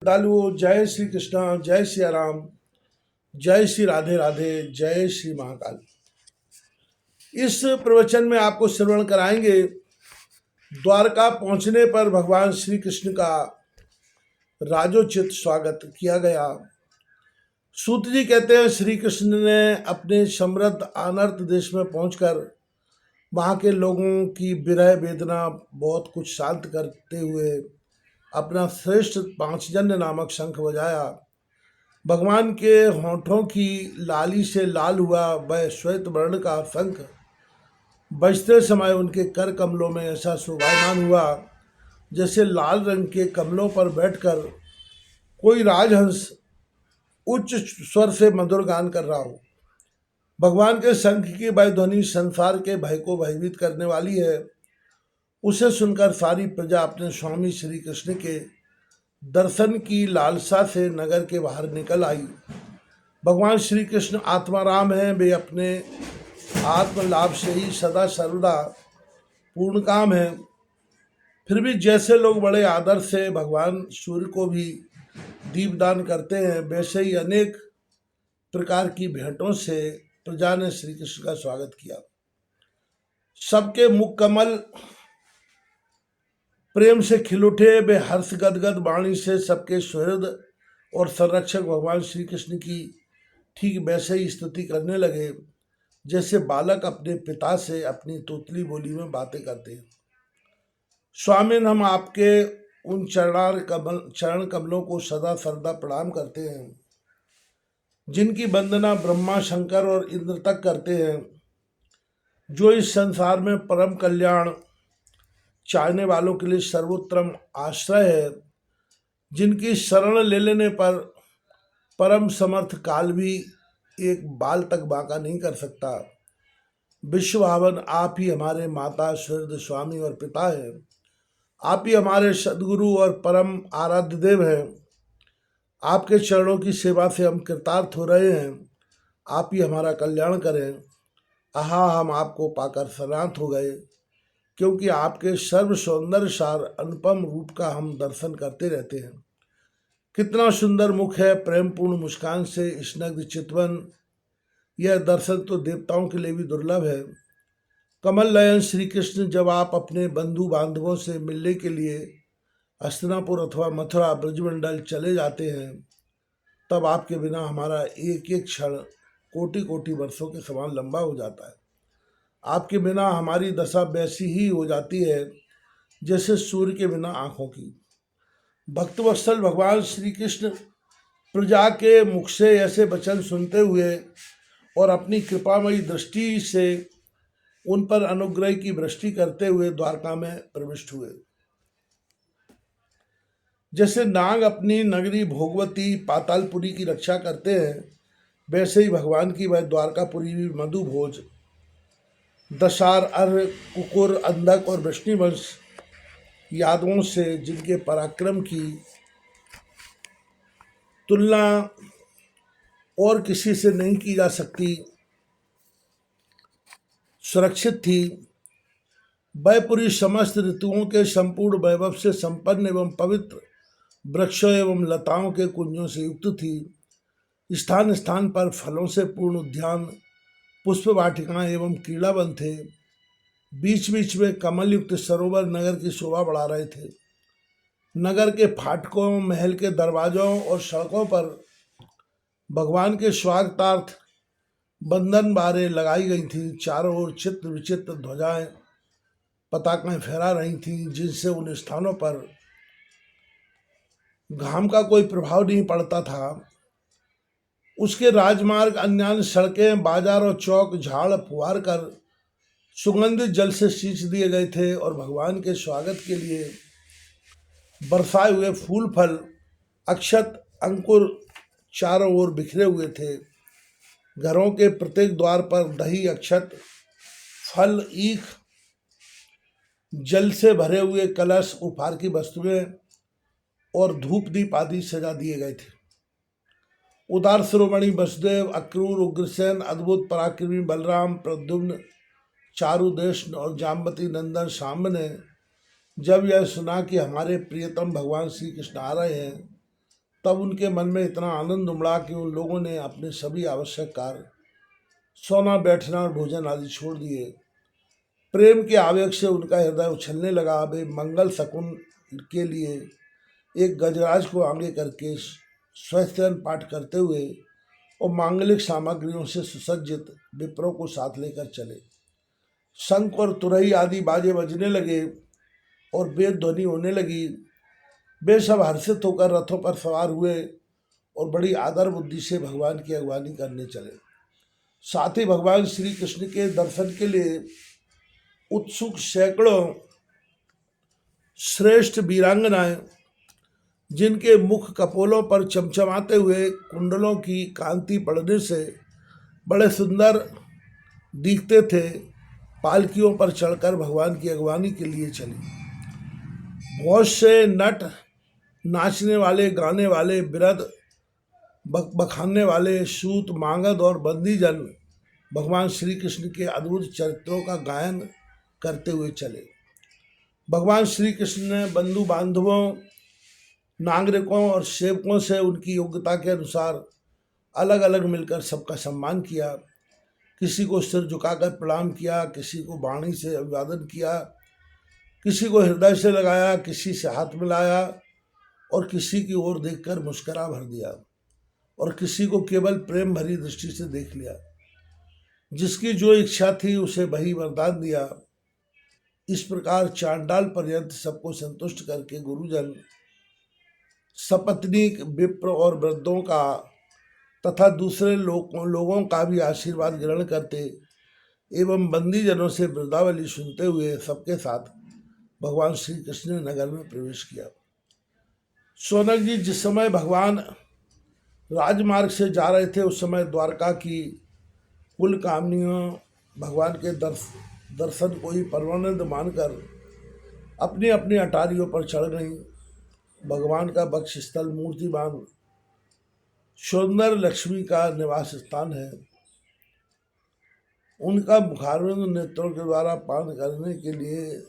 श्रद्धालुओं, जय श्री कृष्णा, जय सिया राम, जय श्री राधे राधे, जय श्री महाकाल। इस प्रवचन में आपको श्रवण कराएंगे द्वारका पहुंचने पर भगवान श्री कृष्ण का राजोचित स्वागत किया गया। सूत जी कहते हैं, श्री कृष्ण ने अपने समृद्ध अनर्त देश में पहुंचकर वहां के लोगों की विरह वेदना बहुत कुछ शांत करते हुए अपना श्रेष्ठ पांचजन्य नामक शंख बजाया। भगवान के होठों की लाली से लाल हुआ वह श्वेत वर्ण का शंख बजते समय उनके कर कमलों में ऐसा शोभायमान हुआ जैसे लाल रंग के कमलों पर बैठकर कोई राजहंस उच्च स्वर से मधुर गान कर रहा हो। भगवान के शंख की वह ध्वनि संसार के भय को भयभीत करने वाली है। उसे सुनकर सारी प्रजा अपने स्वामी श्री कृष्ण के दर्शन की लालसा से नगर के बाहर निकल आई। भगवान श्री कृष्ण आत्माराम हैं, वे अपने आत्म लाभ से ही सदा सर्वदा पूर्ण काम है। फिर भी जैसे लोग बड़े आदर से भगवान सूर्य को भी दीपदान करते हैं, वैसे ही अनेक प्रकार की भेंटों से प्रजा ने श्री कृष्ण का स्वागत किया। सबके मुख कमल प्रेम से खिल उठे। वे हर्ष गदगद वाणी से सबके सुहृद और संरक्षक भगवान श्री कृष्ण की ठीक वैसे ही स्तुति करने लगे जैसे बालक अपने पिता से अपनी तोतली बोली में बातें करते हैं। स्वामिन, हम आपके उन चरण कमलों को सदा सर्वदा प्रणाम करते हैं जिनकी वंदना ब्रह्मा, शंकर और इंद्र तक करते हैं, जो इस संसार में परम कल्याण चाहने वालों के लिए सर्वोत्तम आश्रय है, जिनकी शरण ले लेने पर परम समर्थ काल भी एक बाल तक बांका नहीं कर सकता। विश्वभावन, आप ही हमारे माता, सुहृद, स्वामी और पिता हैं। आप ही हमारे सदगुरु और परम आराध्य देव हैं। आपके चरणों की सेवा से हम कृतार्थ हो रहे हैं। आप ही हमारा कल्याण करें। आहा, हम आपको पाकर शरणार्थ हो गए, क्योंकि आपके सर्व सौंदर्य सार अनुपम रूप का हम दर्शन करते रहते हैं। कितना सुंदर मुख है, प्रेमपूर्ण मुस्कान से स्निग्ध चितवन। यह दर्शन तो देवताओं के लिए भी दुर्लभ है। कमल नयन श्री कृष्ण, जब आप अपने बंधु बांधवों से मिलने के लिए हस्तिनापुर अथवा मथुरा ब्रजमंडल चले जाते हैं, तब आपके बिना हमारा एक एक क्षण कोटि कोटि वर्षों के समान लंबा हो जाता है। आपके बिना हमारी दशा वैसी ही हो जाती है जैसे सूर्य के बिना आँखों की। भक्तवत्सल भगवान श्री कृष्ण प्रजा के मुख से ऐसे वचन सुनते हुए और अपनी कृपामयी दृष्टि से उन पर अनुग्रह की वृष्टि करते हुए द्वारका में प्रविष्ट हुए। जैसे नाग अपनी नगरी भोगवती पातालपुरी की रक्षा करते हैं, वैसे ही भगवान की वह द्वारकापुरी भी मधु भोज, दशार, अर्ह, कुकुर, अंधक और वृष्णिवंश यादवों से, जिनके पराक्रम की तुलना और किसी से नहीं की जा सकती, सुरक्षित थी। वह पुरी समस्त ऋतुओं के संपूर्ण वैभव से संपन्न एवं पवित्र वृक्षों एवं लताओं के कुंजों से युक्त थी। स्थान स्थान पर फलों से पूर्ण उद्यान, पुष्प वाटिकाएं एवं क्रीड़ावन थे। बीच बीच में कमल युक्त सरोवर नगर की शोभा बढ़ा रहे थे। नगर के फाटकों, महल के दरवाजों और सड़कों पर भगवान के स्वागतार्थ बंधन बारें लगाई गई थी। चारों ओर चित्र विचित्र ध्वजाएं, पताकाएं फहरा रही थीं, जिनसे उन स्थानों पर घाम का कोई प्रभाव नहीं पड़ता था। उसके राजमार्ग, अन्य सड़कें, बाजार और चौक झाड़ फुहार कर सुगंधित जल से सींच दिए गए थे और भगवान के स्वागत के लिए बरसाए हुए फूल, फल, अक्षत, अंकुर चारों ओर बिखरे हुए थे। घरों के प्रत्येक द्वार पर दही, अक्षत, फल, ईख, जल से भरे हुए कलश, उपहार की वस्तुएं और धूप दीप आदि सजा दिए गए थे। उदार शिरोमणि वसुदेव, अक्रूर, उग्रसेन, अद्भुत पराक्रमी बलराम, प्रद्युम्न, चारुदेश और जाम्बती नंदन शाम्ब ने जब यह सुना कि हमारे प्रियतम भगवान श्री कृष्ण आ रहे हैं, तब उनके मन में इतना आनंद उमड़ा कि उन लोगों ने अपने सभी आवश्यक कार्य, सोना बैठना और भोजन आदि छोड़ दिए। प्रेम के आवेग से उनका हृदय उछलने लगा। वे मंगल शकुन के लिए एक गजराज को आगे करके स्वस्तियन पाठ करते हुए और मांगलिक सामग्रियों से सुसज्जित विप्रों को साथ लेकर चले। शंख और तुरही आदि बाजे बजने लगे और वेद ध्वनि होने लगी। वे सब हर्षित होकर रथों पर सवार हुए और बड़ी आदर बुद्धि से भगवान की अगवानी करने चले। साथ ही भगवान श्री कृष्ण के दर्शन के लिए उत्सुक सैकड़ों श्रेष्ठ वीरांगनाएं, जिनके मुख कपोलों पर चमचमाते हुए कुंडलों की कांति पड़ने से बड़े सुंदर दिखते थे, पालकियों पर चढ़कर भगवान की अगवानी के लिए चली। बहुत से नट, नाचने वाले, गाने वाले, बिरध, बखानने वाले, सूत, मांगद और बंदीजन भगवान श्री कृष्ण के अद्भुत चरित्रों का गायन करते हुए चले। भगवान श्री कृष्ण ने बंधु बांधवों, नागरिकों और सेवकों से उनकी योग्यता के अनुसार अलग अलग मिलकर सबका सम्मान किया। किसी को सिर झुकाकर प्रणाम किया, किसी को वाणी से अभिवादन किया, किसी को हृदय से लगाया, किसी से हाथ मिलाया और किसी की ओर देखकर मुस्कुरा भर दिया और किसी को केवल प्रेम भरी दृष्टि से देख लिया। जिसकी जो इच्छा थी उसे वही वरदान दिया। इस प्रकार चांडाल पर्यंत सबको संतुष्ट करके गुरुजन सपत्नीक, विप्र और वृद्धों का तथा दूसरे लोगों का भी आशीर्वाद ग्रहण करते एवं बंदीजनों से वृद्धावली सुनते हुए सबके साथ भगवान श्री कृष्ण ने नगर में प्रवेश किया। सोनक जी, जिस समय भगवान राजमार्ग से जा रहे थे उस समय द्वारका की कुल कामनियों भगवान के दर्शन को ही परमानंद मानकर अपनी अपनी अटारियों पर चढ़ गईं। भगवान का बक्षस्थल मूर्तिमान सुंदर लक्ष्मी का निवास स्थान है। उनका मुखारविंद नेत्रों के द्वारा पान करने के लिए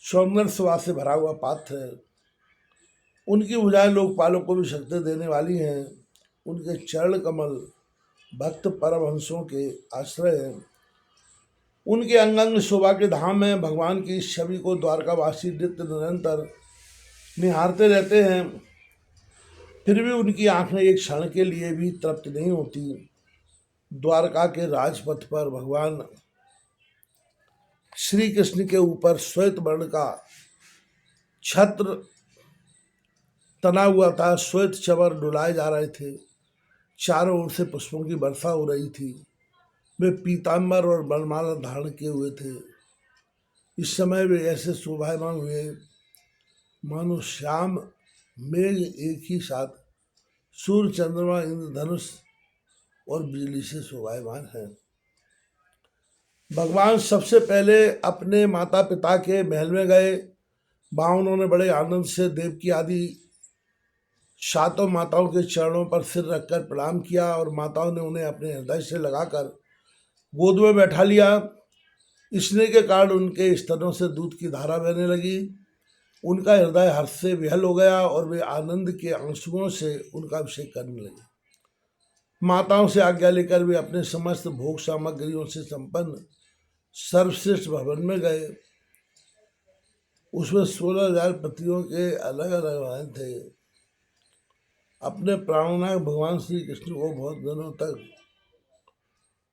सौंदर्य सुवास से भरा हुआ पात्र है। उनकी भुजाएं लोकपालों को भी शक्ति देने वाली हैं। उनके चरण कमल भक्त परमहंसों के आश्रय हैं। उनके अंग अंग शोभा के धाम में भगवान की इस छवि को द्वारकावासी नित्य निरंतर निहारते रहते हैं। फिर भी उनकी आंखें एक क्षण के लिए भी तृप्त नहीं होती। द्वारका के राजपथ पर भगवान श्री कृष्ण के ऊपर श्वेत वर्ण का छत्र तना हुआ था। श्वेत चवर डुलाए जा रहे थे। चारों ओर से पुष्पों की वर्षा हो रही थी। वे पीताम्बर और वनमाला धारण किए हुए थे। इस समय वे ऐसे शोभायमान हुए मानो श्याम मेघ एक ही साथ सूर्य, चंद्रमा, इंद्रधनुष और बिजली से शोभायमान है। भगवान सबसे पहले अपने माता पिता के महल में गए। वहाँ उन्होंने बड़े आनंद से देवकी आदि सातों माताओं के चरणों पर सिर रखकर प्रणाम किया और माताओं ने उन्हें अपने हृदय से लगाकर गोद में बैठा लिया। स्नेह के कारण उनके स्तनों से दूध की धारा बहने लगी। उनका हृदय हर्ष से विहल हो गया और वे आनंद के आंसुओं से उनका अभिषेक करने लगे। माताओं से आज्ञा लेकर वे अपने समस्त भोग सामग्रियों से संपन्न सर्वश्रेष्ठ भवन में गए। उसमें 16,000 पतियों के अलग अलग वाहन थे। अपने प्राणनायक भगवान श्री कृष्ण को बहुत दिनों तक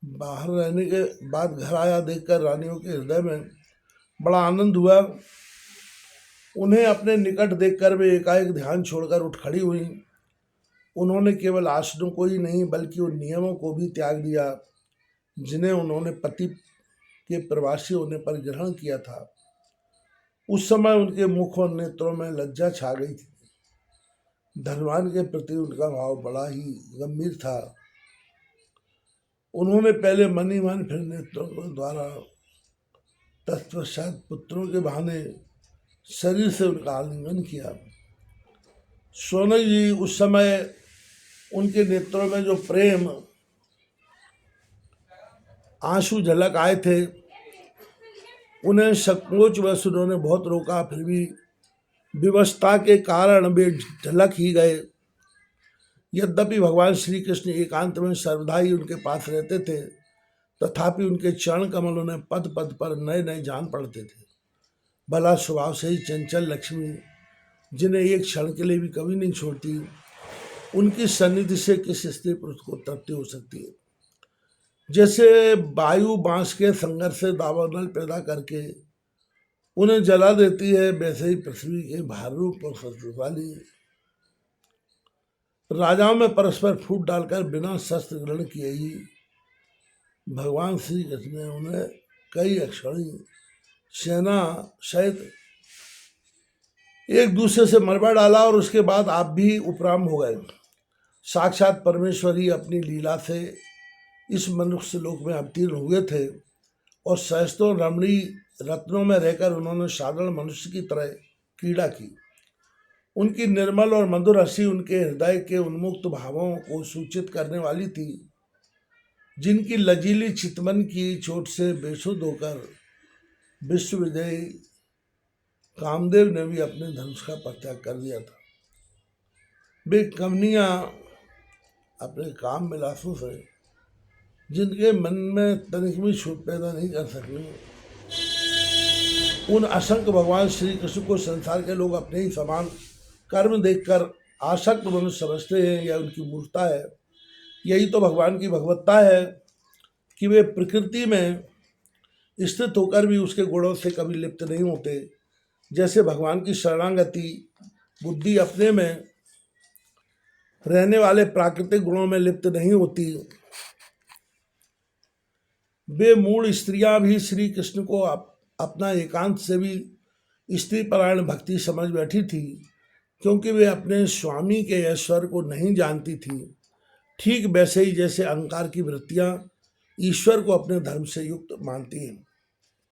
बाहर रहने के बाद घर आया देखकर रानियों के हृदय में बड़ा आनंद हुआ। उन्हें अपने निकट देखकर वे एकाएक ध्यान छोड़कर उठ खड़ी हुई। उन्होंने केवल आसनों को ही नहीं बल्कि उन नियमों को भी त्याग दिया जिन्हें उन्होंने पति के प्रवासी होने पर ग्रहण किया था। उस समय उनके मुख और नेत्रों में लज्जा छा गई थी। धनवान के प्रति उनका भाव बड़ा ही गंभीर था। उन्होंने पहले मन ही मन फिर नेत्रों के द्वारा तत्पश्चात पुत्रों के बहाने शरीर से उनका आलिंगन किया। सोनक जी, उस समय उनके नेत्रों में जो प्रेम आंसू झलक आए थे, उन्हें संकोच वश उन्होंने बहुत रोका। फिर भी विवशता के कारण वे ढलक ही गए। यद्यपि भगवान श्री कृष्ण एकांत में सर्वदा ही उनके पास रहते थे, तथापि उनके चरण कमल उन्हें पद पद पर नए नए जान पड़ते थे। भला स्वभाव से ही चंचल लक्ष्मी, जिन्हें एक क्षण के लिए भी कभी नहीं छोड़ती, उनकी सन्निधि से किस स्त्री पुरुष को तृप्ति हो सकती है। जैसे वायु बांस के संघर्ष से दावानल पैदा करके उन्हें जला देती है, वैसे ही पृथ्वी के भार रूप और शक्तिशाली राजाओं में परस्पर फूट डालकर बिना शस्त्र ग्रहण किए ही भगवान श्री कृष्ण ने उन्हें कई अक्षणी सेना सहित एक दूसरे से मरवा डाला, और उसके बाद आप भी उपराम हो गए। साक्षात परमेश्वर ही अपनी लीला से इस मनुष्य लोक में अवतीर्ण हुए थे, और सहस्त्रों रमणीय रत्नों में रहकर उन्होंने साधारण मनुष्य की तरह क्रीड़ा की। उनकी निर्मल और मधुर हंसी उनके हृदय के उन्मुक्त भावों को सूचित करने वाली थी, जिनकी लजीली चितवन की चोट से बेसुध होकर विश्व विजयी कामदेव ने भी अपने धनुष का परित्याग कर दिया था। वे कमनियां अपने काम विलासों से जिनके मन में तनिक भी छूट पैदा नहीं कर सकी, उन असंख्य भगवान श्री कृष्ण को संसार के लोग अपने ही समान कर्म देखकर आसक्त मनुष्य समझते हैं, यह उनकी मूर्खता है। यही तो भगवान की भगवत्ता है कि वे प्रकृति में स्थित होकर भी उसके गुणों से कभी लिप्त नहीं होते। जैसे भगवान की शरणागति बुद्धि अपने में रहने वाले प्राकृतिक गुणों में लिप्त नहीं होती, वे मूल स्त्रियां भी श्री कृष्ण को अपना एकांत से भी स्त्री परायण भक्ति समझ बैठी थी, क्योंकि वे अपने स्वामी के ऐश्वर्य को नहीं जानती थी। ठीक वैसे ही जैसे अहंकार की वृत्तियां ईश्वर को अपने धर्म से युक्त मानती हैं।